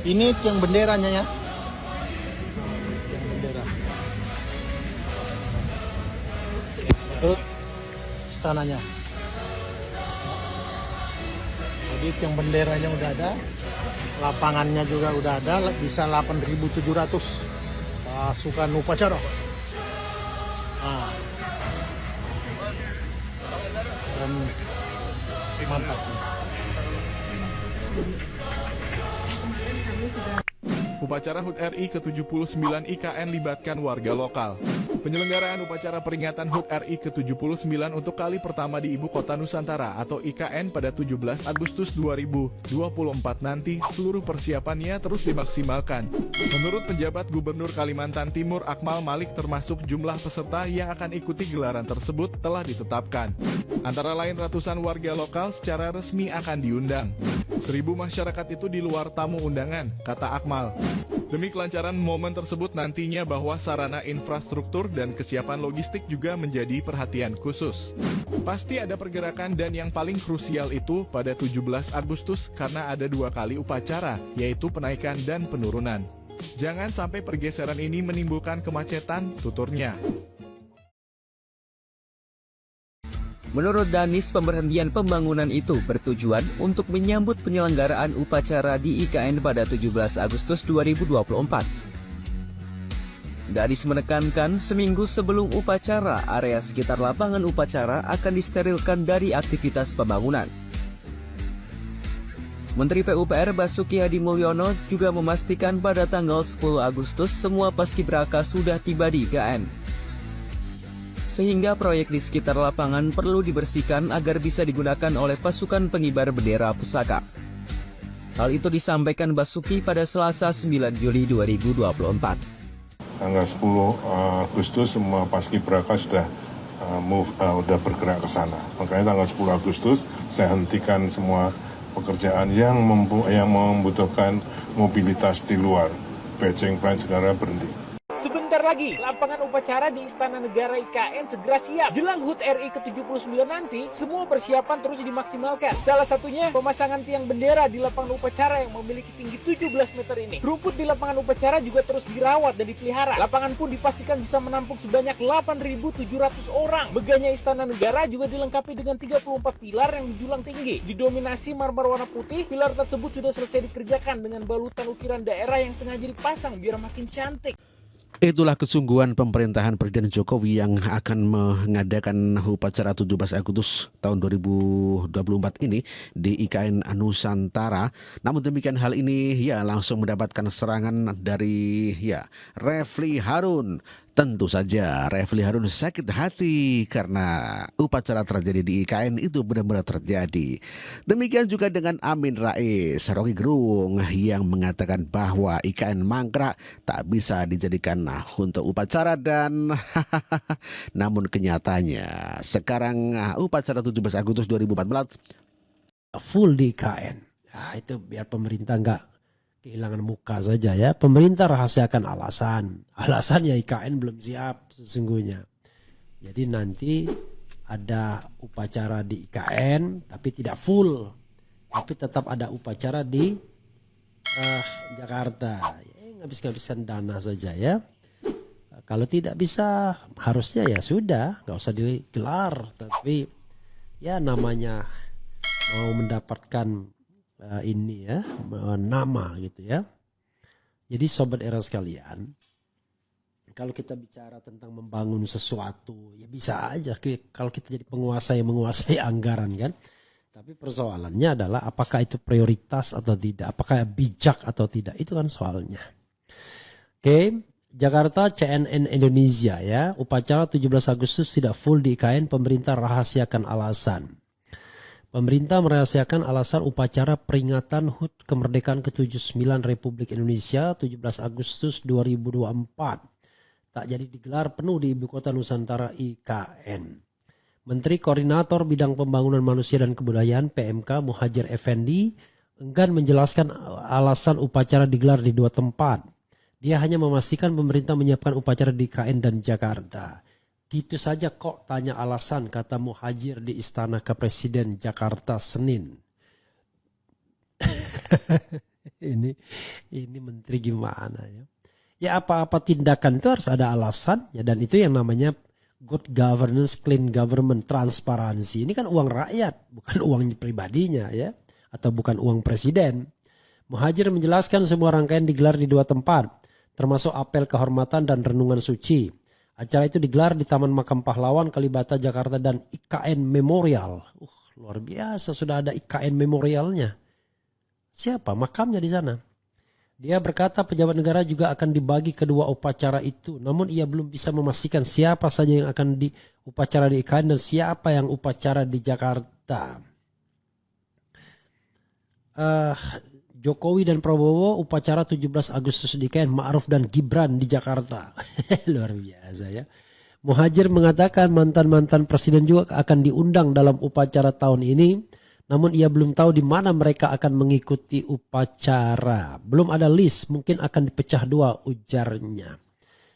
Ini tiang benderanya ya. Tiang bendera. Itu istananya. Jadi tiang benderanya udah ada, lapangannya juga udah ada, bisa 8.700 pasukan upacara. Nah, dan mantap. Upacara HUT RI ke-79 IKN libatkan warga lokal. Penyelenggaraan upacara peringatan HUT RI ke-79 untuk kali pertama di Ibu Kota Nusantara atau IKN pada 17 Agustus 2024 nanti, seluruh persiapannya terus dimaksimalkan. Menurut penjabat Gubernur Kalimantan Timur Akmal Malik, termasuk jumlah peserta yang akan ikuti gelaran tersebut telah ditetapkan. Antara lain ratusan warga lokal secara resmi akan diundang. 1.000 masyarakat itu di luar tamu undangan, kata Akmal. Demi kelancaran momen tersebut nantinya bahwa sarana infrastruktur dan kesiapan logistik juga menjadi perhatian khusus. Pasti ada pergerakan dan yang paling krusial itu pada 17 Agustus karena ada 2 kali upacara, yaitu penaikan dan penurunan. Jangan sampai pergeseran ini menimbulkan kemacetan, tuturnya. Menurut Danis, pemberhentian pembangunan itu bertujuan untuk menyambut penyelenggaraan upacara di IKN pada 17 Agustus 2024. Danis menekankan seminggu sebelum upacara, area sekitar lapangan upacara akan disterilkan dari aktivitas pembangunan. Menteri PUPR Basuki Hadi Mulyono juga memastikan pada tanggal 10 Agustus semua paskibraka sudah tiba di IKN. Sehingga proyek di sekitar lapangan perlu dibersihkan agar bisa digunakan oleh pasukan pengibar bendera pusaka. Hal itu disampaikan Basuki pada Selasa 9 Juli 2024. Tanggal 10 Agustus semua paskibraka sudah bergerak ke sana. Makanya tanggal 10 Agustus saya hentikan semua pekerjaan yang membutuhkan mobilitas di luar. Batching plan sekarang berhenti. Sebentar lagi, lapangan upacara di Istana Negara IKN segera siap. Jelang HUT RI ke-79 nanti, semua persiapan terus dimaksimalkan. Salah satunya, pemasangan tiang bendera di lapangan upacara yang memiliki tinggi 17 meter ini. Rumput di lapangan upacara juga terus dirawat dan dipelihara. Lapangan pun dipastikan bisa menampung sebanyak 8.700 orang. Megahnya Istana Negara juga dilengkapi dengan 34 pilar yang menjulang tinggi. Didominasi marmer warna putih, pilar tersebut sudah selesai dikerjakan dengan balutan ukiran daerah yang sengaja dipasang biar makin cantik. Itulah kesungguhan pemerintahan Presiden Jokowi yang akan mengadakan upacara 17 Agustus tahun 2024 ini di IKN Nusantara. Namun demikian hal ini ya langsung mendapatkan serangan dari Refli Harun. Tentu saja Refli Harun sakit hati karena upacara terjadi di IKN itu benar-benar terjadi. Demikian juga dengan Amin Rais, Rocky Gerung yang mengatakan bahwa IKN mangkrak tak bisa dijadikan untuk upacara dan namun kenyataannya sekarang upacara 17 Agustus 2014 full di IKN. Nah, itu biar pemerintah nggak kehilangan muka saja ya. Pemerintah rahasiakan alasan. Alasannya IKN belum siap sesungguhnya. Jadi nanti ada upacara di IKN tapi tidak full. Tapi tetap ada upacara di Jakarta. Ya, ngabis-ngabisan dana saja ya. Kalau tidak bisa harusnya ya sudah. Nggak usah digelar. Tapi ya namanya mau mendapatkan ini ya nama gitu ya. Jadi sobat era sekalian, kalau kita bicara tentang membangun sesuatu ya bisa aja kalau kita jadi penguasa yang menguasai anggaran kan. Tapi persoalannya adalah apakah itu prioritas atau tidak, apakah bijak atau tidak, itu kan soalnya. Oke, Jakarta CNN Indonesia ya, upacara 17 Agustus tidak full di IKN, pemerintah rahasiakan alasan. Pemerintah merahasiakan alasan upacara peringatan HUT Kemerdekaan ke-79 Republik Indonesia 17 Agustus 2024 tak jadi digelar penuh di Ibu Kota Nusantara IKN. Menteri Koordinator Bidang Pembangunan Manusia dan Kebudayaan PMK Muhadjir Effendi enggan menjelaskan alasan upacara digelar di 2 tempat. Dia hanya memastikan pemerintah menyiapkan upacara di IKN dan Jakarta. Gitu saja kok tanya alasan, kata Muhadjir di Istana Kepresiden Jakarta Senin. ini menteri gimana ya? Ya apa-apa tindakan itu harus ada alasannya, dan itu yang namanya good governance, clean government, transparansi. Ini kan uang rakyat, bukan uang pribadinya ya, atau bukan uang presiden. Muhajir menjelaskan semua rangkaian digelar di 2 tempat, termasuk apel kehormatan dan renungan suci. Acara itu digelar di Taman Makam Pahlawan, Kalibata, Jakarta, dan IKN Memorial. Luar biasa, sudah ada IKN Memorialnya. Siapa? Makamnya di sana. Dia berkata pejabat negara juga akan dibagi kedua upacara itu. Namun ia belum bisa memastikan siapa saja yang akan di upacara di IKN dan siapa yang upacara di Jakarta. Jokowi dan Prabowo upacara 17 Agustus di IKN, Ma'ruf dan Gibran di Jakarta. Luar biasa ya. Muhajir mengatakan mantan-mantan presiden juga akan diundang dalam upacara tahun ini. Namun ia belum tahu di mana mereka akan mengikuti upacara. Belum ada list, mungkin akan dipecah 2, ujarnya.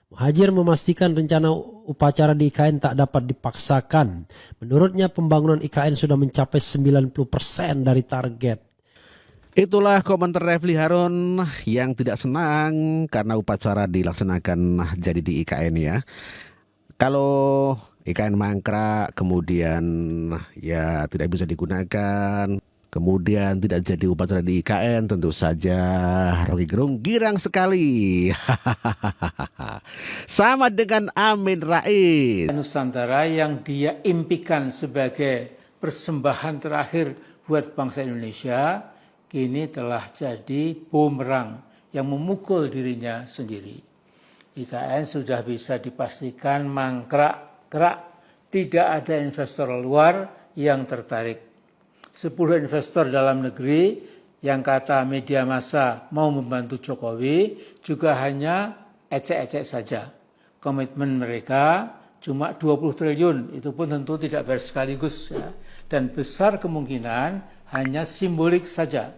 Muhajir memastikan rencana upacara di IKN tak dapat dipaksakan. Menurutnya pembangunan IKN sudah mencapai 90% dari target. Itulah komentar Refli Harun yang tidak senang karena upacara dilaksanakan jadi di IKN ya. Kalau IKN mangkrak, kemudian ya tidak bisa digunakan, kemudian tidak jadi upacara di IKN, tentu saja Rocky Gerung girang sekali. Sama dengan Amin Rais. Nusantara yang dia impikan sebagai persembahan terakhir buat bangsa Indonesia, kini telah jadi bumerang yang memukul dirinya sendiri. IKN sudah bisa dipastikan mangkrak, tidak ada investor luar yang tertarik. 10 investor dalam negeri yang kata media massa mau membantu Jokowi juga hanya ecek-ecek saja. Komitmen mereka cuma 20 triliun, itu pun tentu tidak sekaligus ya. Dan besar kemungkinan hanya simbolik saja.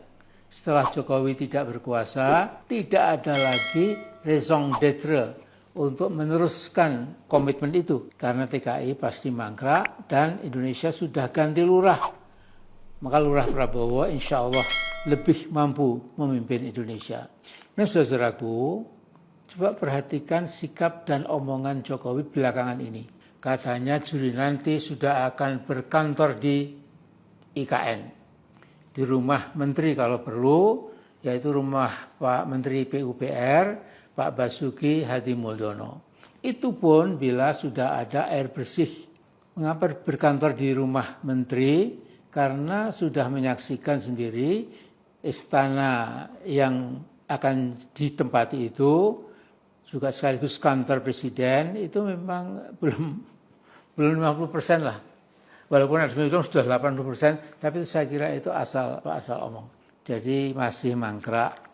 Setelah Jokowi tidak berkuasa, tidak ada lagi raison d'être untuk meneruskan komitmen itu. Karena TKI pasti mangkrak dan Indonesia sudah ganti lurah. Maka lurah Prabowo insya Allah lebih mampu memimpin Indonesia. Nah saudaraku, coba perhatikan sikap dan omongan Jokowi belakangan ini. Katanya Juli nanti sudah akan berkantor di IKN. Di rumah menteri kalau perlu, yaitu rumah Pak Menteri PUPR, Pak Basuki Hadimulyono. Itu pun bila sudah ada air bersih. Mengapa berkantor di rumah menteri? Karena sudah menyaksikan sendiri istana yang akan ditempati itu, juga sekaligus kantor presiden, itu memang belum 50% lah. Walaupun ada sudah 80%, tapi saya kira itu asal omong. Jadi masih mangkrak.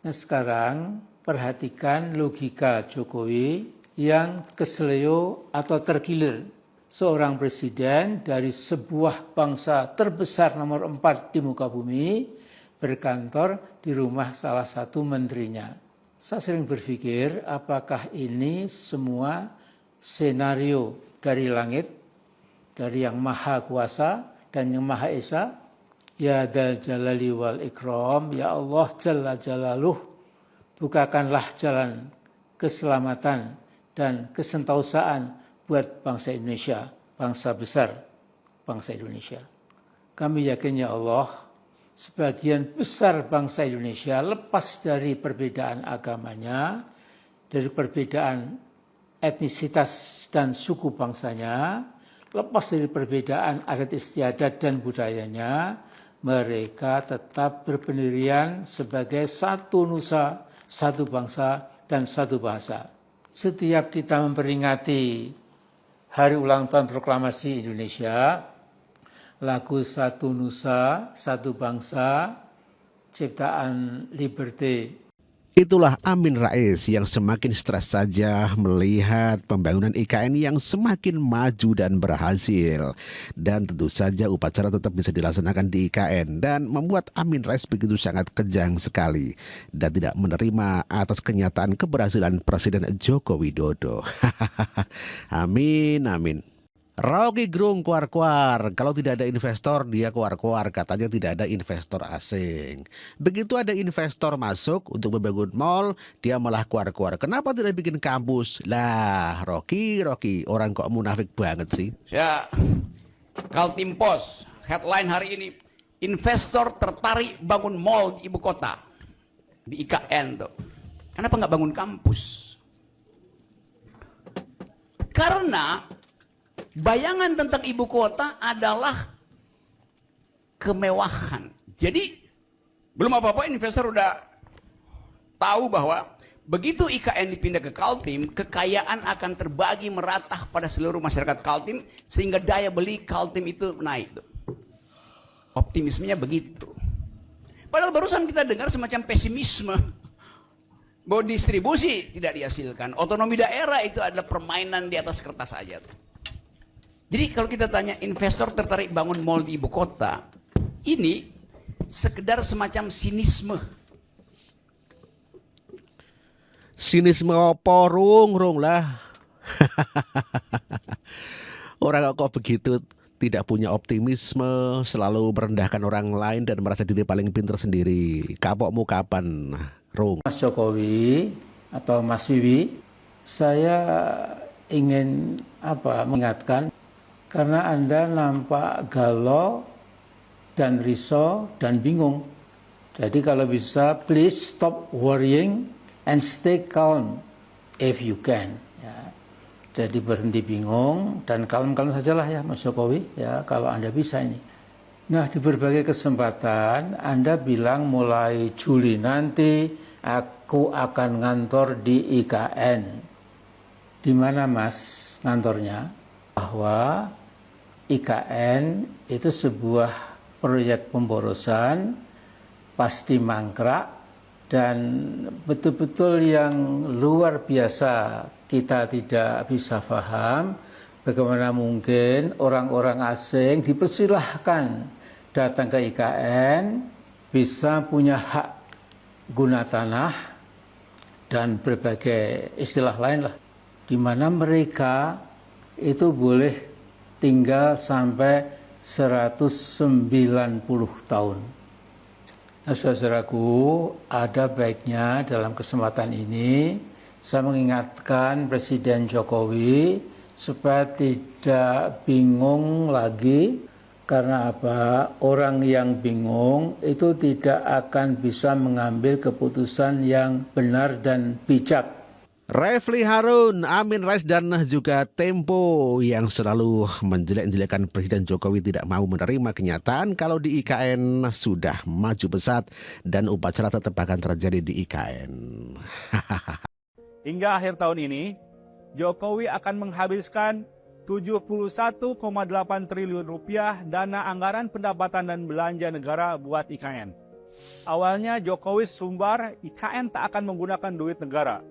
Nah sekarang perhatikan logika Jokowi yang kesleo atau terkilir. Seorang presiden dari sebuah bangsa terbesar nomor 4 di muka bumi berkantor di rumah salah satu menterinya. Saya sering berpikir apakah ini semua senario dari langit, dari yang maha kuasa dan yang maha esa. Ya Dzal Jalali wal Ikram, ya Allah Jalla Jalaluh, bukakanlah jalan keselamatan dan kesentausaan buat bangsa Indonesia, bangsa besar, bangsa Indonesia. Kami yakin ya Allah, sebagian besar bangsa Indonesia lepas dari perbedaan agamanya, dari perbedaan etnisitas dan suku bangsanya, lepas dari perbedaan adat istiadat dan budayanya, mereka tetap berpendirian sebagai satu nusa, satu bangsa, dan satu bahasa. Setiap kita memperingati Hari Ulang Tahun Proklamasi Indonesia, lagu Satu Nusa, Satu Bangsa, ciptaan Liberty. Itulah Amin Rais yang semakin stres saja melihat pembangunan IKN yang semakin maju dan berhasil. Dan tentu saja upacara tetap bisa dilaksanakan di IKN dan membuat Amin Rais begitu sangat kejang sekali dan tidak menerima atas kenyataan keberhasilan Presiden Joko Widodo. Amin, amin. Rocky Gerung kuar-kuar, kalau tidak ada investor dia kuar-kuar, katanya tidak ada investor asing. Begitu ada investor masuk untuk membangun mall, dia malah kuar-kuar. Kenapa tidak bikin kampus? Lah, Rocky, orang kok munafik banget sih. Ya, Kaltim Pos, headline hari ini, investor tertarik bangun mall di ibu kota, di IKN tuh. Kenapa nggak bangun kampus? Karena bayangan tentang ibu kota adalah kemewahan. Jadi belum apa-apa investor udah tahu bahwa begitu IKN dipindah ke Kaltim, kekayaan akan terbagi merata pada seluruh masyarakat Kaltim sehingga daya beli Kaltim itu naik. Optimismenya begitu. Padahal barusan kita dengar semacam pesimisme bahwa distribusi tidak dihasilkan. Otonomi daerah itu adalah permainan di atas kertas saja. Jadi kalau kita tanya investor tertarik bangun mall di ibu kota, ini sekedar semacam sinisme. Sinisme apa rung lah. Orang kok begitu tidak punya optimisme, selalu merendahkan orang lain dan merasa diri paling pintar sendiri. Kapokmu kapan, Rung? Mas Jokowi atau Mas Wiwi, saya ingin mengingatkan karena Anda nampak galau dan risau dan bingung. Jadi kalau bisa, please stop worrying and stay calm if you can. Ya. Jadi berhenti bingung dan kalem-kalem sajalah ya Mas Jokowi, ya kalau Anda bisa ini. Nah di berbagai kesempatan Anda bilang mulai Juli nanti aku akan ngantor di IKN. Di mana Mas ngantornya? Bahwa IKN itu sebuah proyek pemborosan pasti mangkrak dan betul-betul yang luar biasa kita tidak bisa paham bagaimana mungkin orang-orang asing dipersilahkan datang ke IKN bisa punya hak guna tanah dan berbagai istilah lain lah di mana mereka itu boleh tinggal sampai 190 tahun. Nah, saudaraku, ada baiknya dalam kesempatan ini saya mengingatkan Presiden Jokowi supaya tidak bingung lagi. Karena apa? Orang yang bingung itu tidak akan bisa mengambil keputusan yang benar dan bijak. Refli Harun, Amin Rais dan juga Tempo yang selalu menjelek-jelekan Presiden Jokowi tidak mau menerima kenyataan kalau di IKN sudah maju pesat dan upacara tetap akan terjadi di IKN. Hingga akhir tahun ini, Jokowi akan menghabiskan 71,8 triliun rupiah dana anggaran pendapatan dan belanja negara buat IKN. Awalnya Jokowi sumbar IKN tak akan menggunakan duit negara.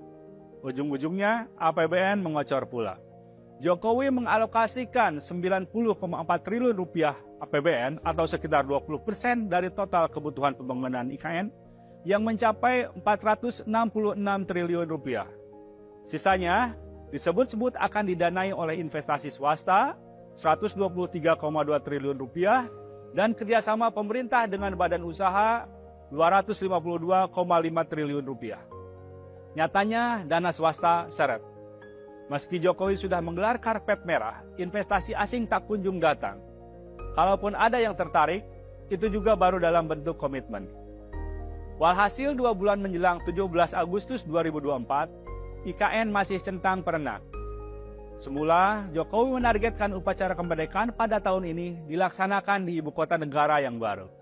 Ujung-ujungnya APBN mengocor pula. Jokowi mengalokasikan 90,4 triliun rupiah APBN atau sekitar 20% dari total kebutuhan pembangunan IKN yang mencapai 466 triliun rupiah. Sisanya disebut-sebut akan didanai oleh investasi swasta 123,2 triliun rupiah dan kerjasama pemerintah dengan badan usaha 252,5 triliun rupiah. Nyatanya dana swasta seret. Meski Jokowi sudah menggelar karpet merah, investasi asing tak kunjung datang. Kalaupun ada yang tertarik, itu juga baru dalam bentuk komitmen. Walhasil 2 bulan menjelang 17 Agustus 2024, IKN masih centang perenang. Semula, Jokowi menargetkan upacara kemerdekaan pada tahun ini dilaksanakan di ibu kota negara yang baru.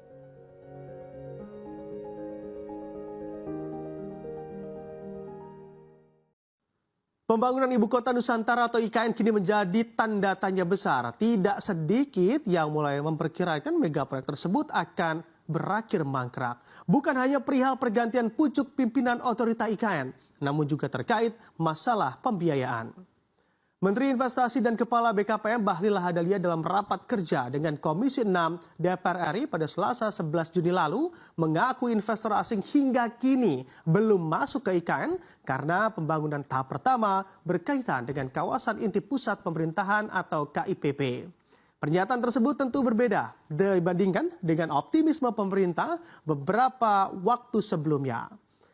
Pembangunan Ibu Kota Nusantara atau IKN kini menjadi tanda tanya besar. Tidak sedikit yang mulai memperkirakan megaproyek tersebut akan berakhir mangkrak. Bukan hanya perihal pergantian pucuk pimpinan otorita IKN, namun juga terkait masalah pembiayaan. Menteri Investasi dan Kepala BKPM Bahlil Lahadalia dalam rapat kerja dengan Komisi 6 DPR RI pada Selasa 11 Juni lalu mengaku investor asing hingga kini belum masuk ke IKN karena pembangunan tahap pertama berkaitan dengan kawasan inti pusat pemerintahan atau KIPP. Pernyataan tersebut tentu berbeda dibandingkan dengan optimisme pemerintah beberapa waktu sebelumnya.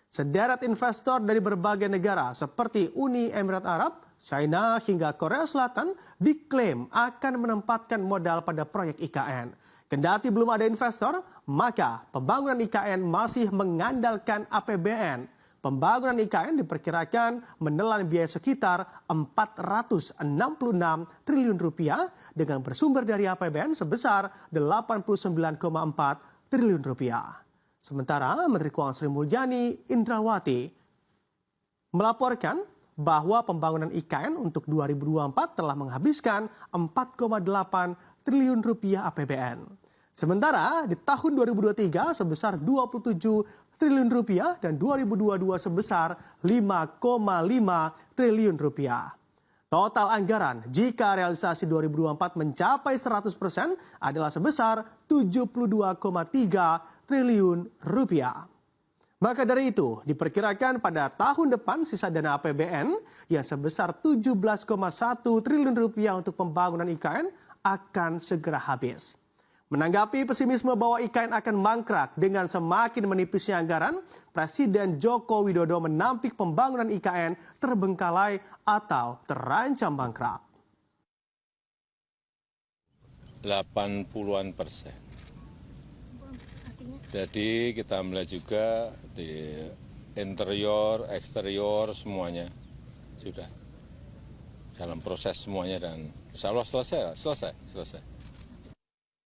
Sederet investor dari berbagai negara seperti Uni Emirat Arab, China hingga Korea Selatan diklaim akan menempatkan modal pada proyek IKN. Kendati belum ada investor, maka pembangunan IKN masih mengandalkan APBN. Pembangunan IKN diperkirakan menelan biaya sekitar 466 triliun rupiah dengan bersumber dari APBN sebesar 89,4 triliun rupiah. Sementara Menteri Keuangan Sri Mulyani Indrawati melaporkan bahwa pembangunan IKN untuk 2024 telah menghabiskan 4,8 triliun rupiah APBN. Sementara di tahun 2023 sebesar 27 triliun rupiah dan 2022 sebesar 5,5 triliun rupiah. Total anggaran jika realisasi 2024 mencapai 100% adalah sebesar 72,3 triliun rupiah. Maka dari itu, diperkirakan pada tahun depan sisa dana APBN yang sebesar 17,1 triliun rupiah untuk pembangunan IKN akan segera habis. Menanggapi pesimisme bahwa IKN akan mangkrak dengan semakin menipisnya anggaran, Presiden Joko Widodo menampik pembangunan IKN terbengkalai atau terancam bangkrut. 80-an%. Jadi kita melihat juga di interior, eksterior semuanya sudah dalam proses semuanya dan insya Allah selesai.